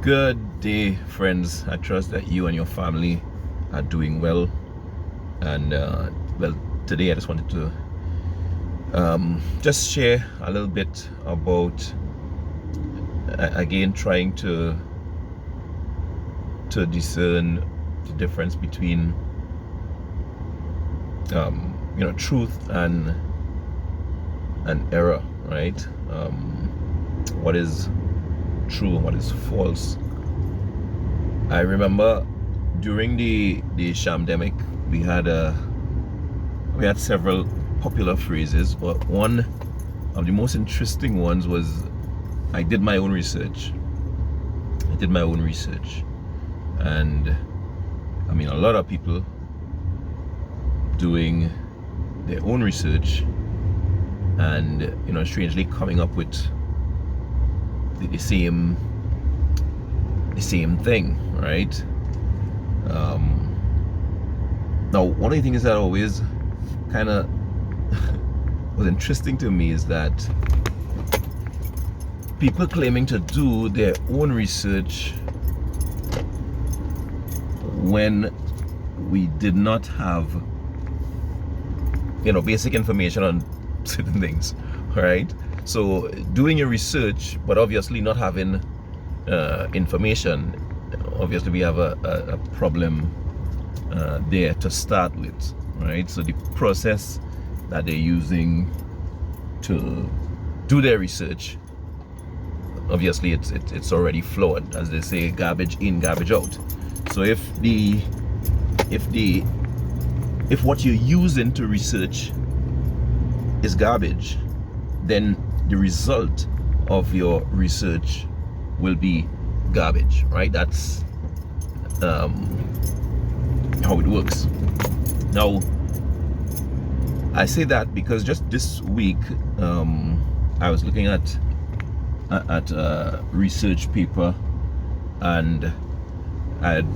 Good day, friends. I trust that you and your family are doing well. And today I just wanted to just share a little bit about again trying to discern the difference between truth and error, right? What is true and what is false. I remember during the shamdemic we had several popular phrases, but one of the most interesting ones was I did my own research, and I mean a lot of people doing their own research and strangely coming up with the same thing, right? Now one of the things that always kind of was interesting to me is that people claiming to do their own research when we did not have basic information on certain things, right? So doing your research but obviously not having information, obviously we have a problem there to start with, right? So the process that they're using to do their research, obviously it's already flawed. As they say, garbage in, garbage out. So if what you're using to research is garbage, then the result of your research will be garbage, right? That's how it works. Now, I say that because just this week I was looking at a research paper, and I'd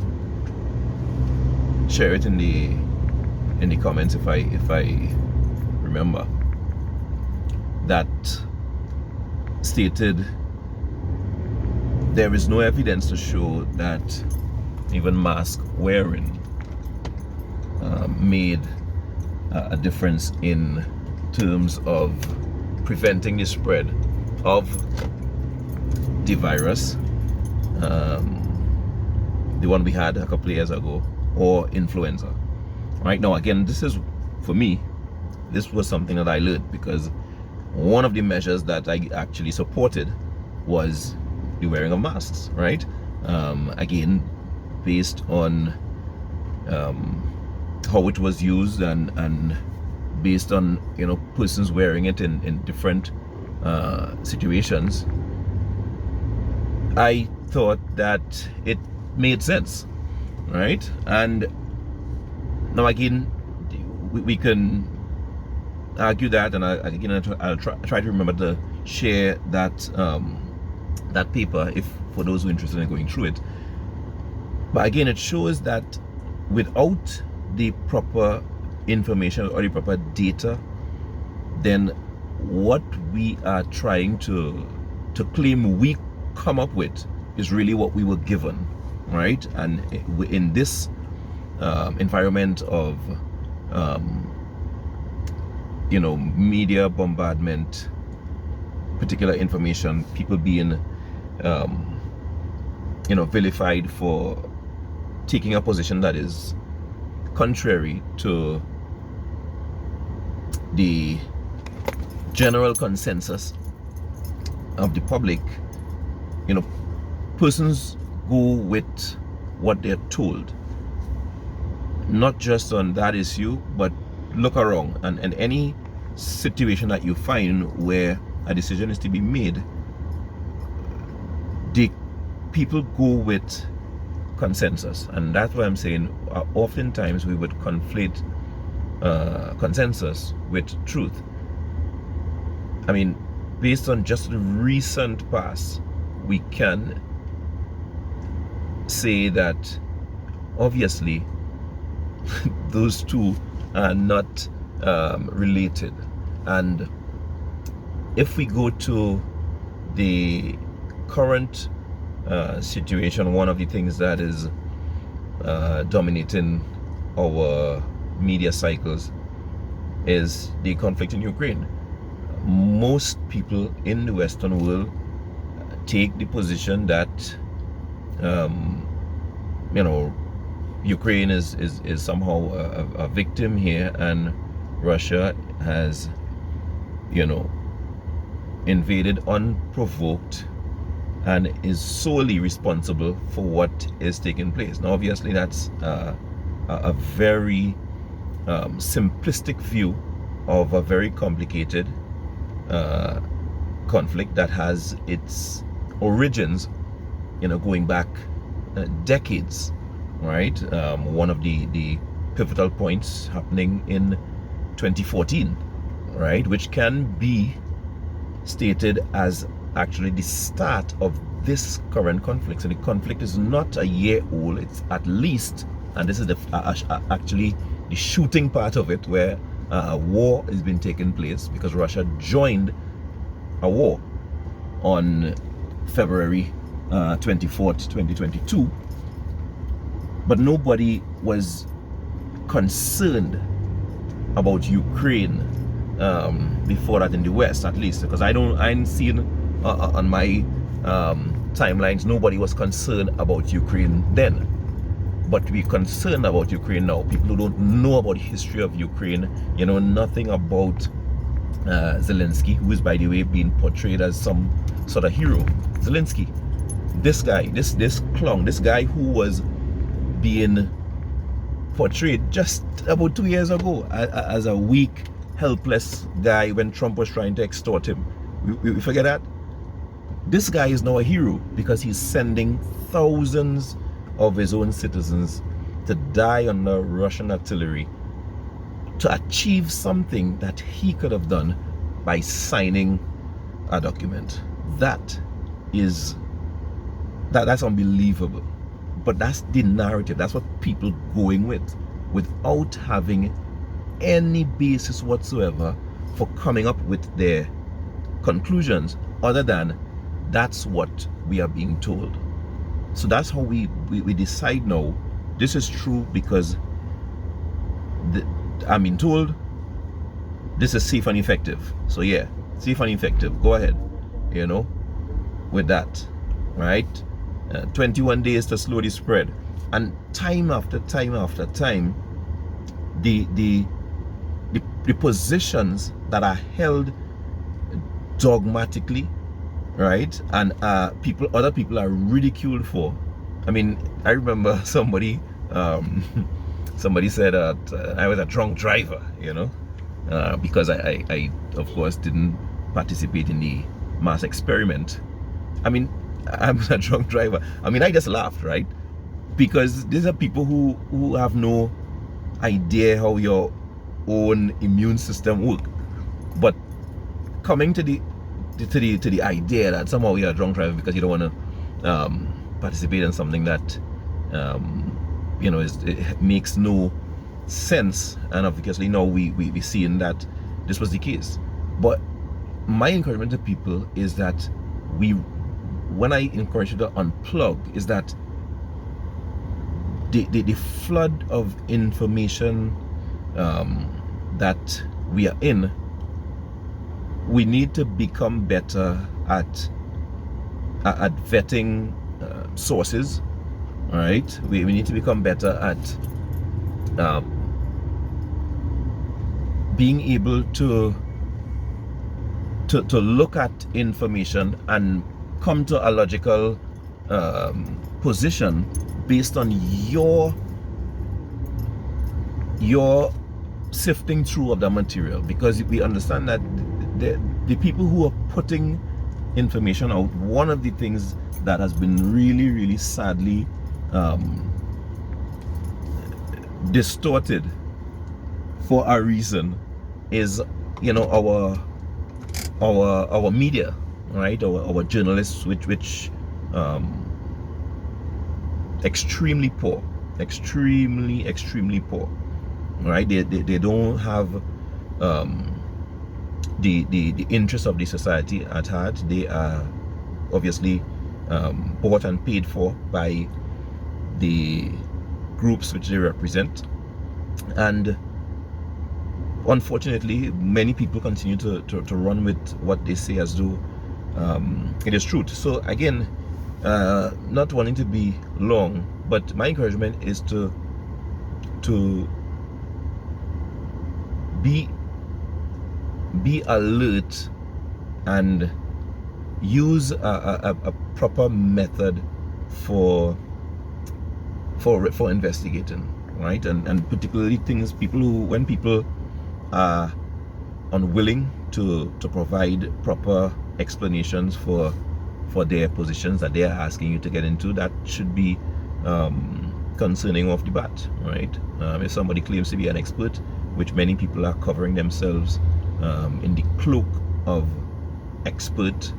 share it in the comments if I remember, that stated there is no evidence to show that even mask wearing made a difference in terms of preventing the spread of the virus, the one we had a couple of years ago, or influenza. Right now, again, this is, for me, this was something that I learned because one of the measures that I actually supported was the wearing of masks, right? Again, based on how it was used and based on persons wearing it in different situations, I thought that it made sense, right? And now again, we can argue that, and I'll try to remember to share that that paper if for those who are interested in going through it. But again, it shows that without the proper information or the proper data, then what we are trying to claim we come up with is really what we were given, right? And in this environment of media bombardment, particular information, people being vilified for taking a position that is contrary to the general consensus of the public, persons go with what they're told, not just on that issue, but look around and any situation that you find where a decision is to be made, the people go with consensus. And that's why I'm saying oftentimes we would conflate consensus with truth. I mean, based on just the recent past, we can say that obviously those two are not related. And if we go to the current situation, one of the things that is dominating our media cycles is the conflict in Ukraine. Most people in the Western world take the position that Ukraine is somehow a victim here, and Russia has invaded unprovoked and is solely responsible for what is taking place. Now, obviously, that's a very simplistic view of a very complicated conflict that has its origins, going back decades, right? One of the pivotal points happening in 2014, right, which can be stated as actually the start of this current conflict. So the conflict is not a year old, it's at least, and this is actually the shooting part of it, where a war has been taking place because Russia joined a war on February 24th, 2022, but nobody was concerned about Ukraine before that in the West, at least, because I ain't seen on my timelines nobody was concerned about Ukraine then. But we're concerned about Ukraine now. People who don't know about the history of Ukraine, nothing about Zelensky, who is, by the way, being portrayed as some sort of hero. Zelensky, this guy, this clown, this guy who was being portrayed just about 2 years ago as a weak, helpless guy when Trump was trying to extort him. We forget that? This guy is now a hero because he's sending thousands of his own citizens to die under Russian artillery to achieve something that he could have done by signing a document. That's unbelievable. But that's the narrative. That's what people going with, without having any basis whatsoever for coming up with their conclusions, other than that's what we are being told. So that's how we decide now. This is true because I'm being told this is safe and effective. So yeah, safe and effective. Go ahead, with that, right? 21 days to slow the spread, and time after time after time, the positions that are held dogmatically, right, and other people are ridiculed for. I mean, I remember somebody said that I was a drunk driver, because I of course didn't participate in the mass experiment. I mean, I'm a drunk driver. I mean, I just laughed, right? Because these are people who have no idea how your own immune system works. But coming to the idea that somehow you're a drunk driver because you don't want to participate in something that it makes no sense, and obviously now we seeing that this was the case. But my encouragement to people is that when I encourage you to unplug, is that the flood of information that we are in, we need to become better at vetting sources. All right, we need to become better at being able to look at information and come to a logical position based on your sifting through of the material, because we understand that the people who are putting information out, one of the things that has been really, really sadly distorted for a reason is our media, right? Our journalists, which extremely poor, extremely poor, right? They don't have the interest of the society at heart. They are obviously bought and paid for by the groups which they represent. And unfortunately, many people continue to run with what they say as though it is truth. So again, not wanting to be long, but my encouragement is to be alert and use a proper method for investigating, right? And particularly when people are unwilling to provide proper explanations for their positions that they are asking you to get into, that should be concerning off the bat, right? If somebody claims to be an expert, which many people are covering themselves in the cloak of expert,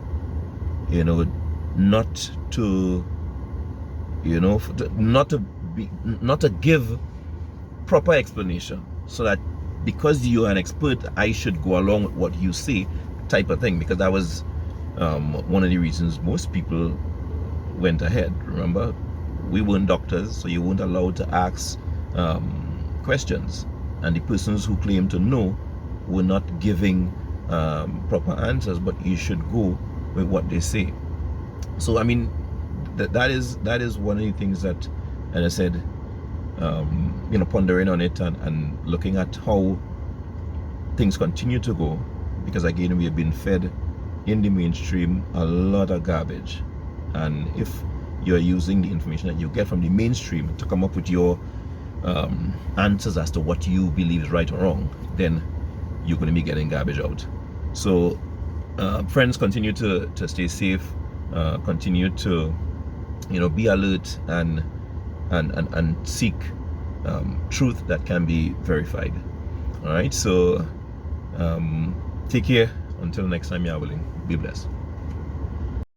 not to give proper explanation, so that because you're an expert, I should go along with what you say, type of thing. Because that was one of the reasons most people went ahead. Remember, we weren't doctors, so you weren't allowed to ask questions, and the persons who claimed to know were not giving proper answers, but you should go with what they say. So I mean, that is one of the things that, as I said, pondering on it and looking at how things continue to go, because again, we have been fed in the mainstream a lot of garbage, and if you're using the information that you get from the mainstream to come up with your answers as to what you believe is right or wrong, then you're going to be getting garbage out. So friends, continue to stay safe, continue to be alert and seek truth that can be verified. All right, so take care until next time, you're willing. Be blessed.